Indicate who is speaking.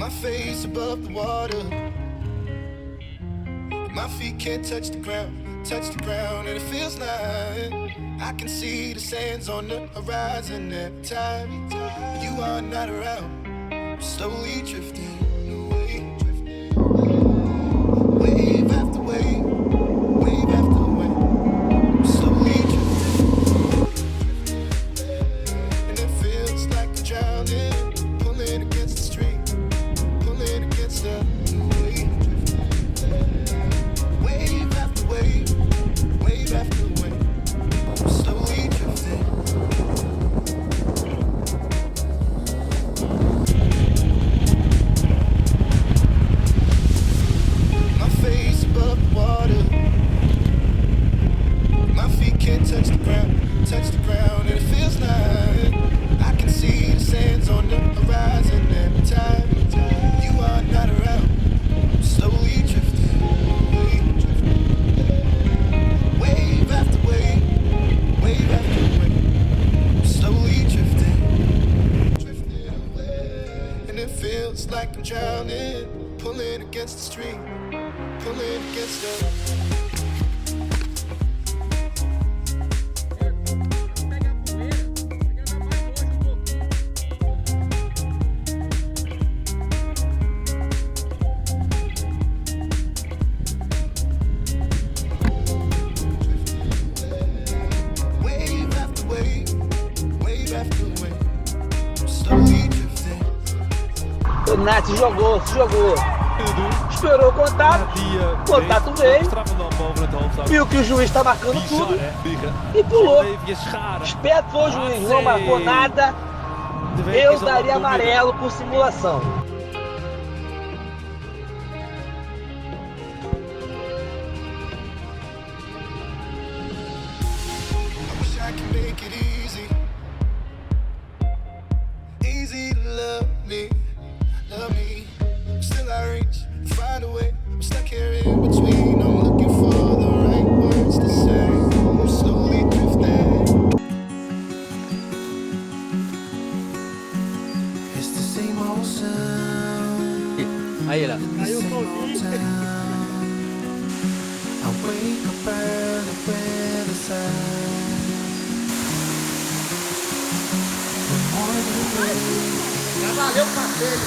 Speaker 1: My face above the water. My feet can't touch the ground, and it feels like I can see the sands on the horizon every time you are not around. I'm slowly drifting away, wave after wave, wave after wave. I'm slowly drifting, and it feels like I'm drowning, pulling against the stream, pulling against the wave. Wave after wave, wave after wave, I'm slowly drifting. My face above the water. My feet can't touch the ground, and it feels like I can see the sands on the horizon every time you are not around. I'm slowly drifting. Wave after wave, wave after wave, I'm slowly drifting, drifting away. And it feels like I'm drowning, pulling against the stream, pulling against the.
Speaker 2: O Nath se jogou. Esperou o contato veio, viu que o juiz está marcando tudo e pulou. Esperto foi o juiz, não marcou nada, eu daria amarelo por simulação.
Speaker 1: Easy to love me. Still I reach, find a way. I'm stuck here in between. I'm looking for the right words to say. I'm slowly drifting. It's the same old sound.
Speaker 2: Aí lá.
Speaker 1: I wake up early with a sound.
Speaker 3: Já valeu o passeio.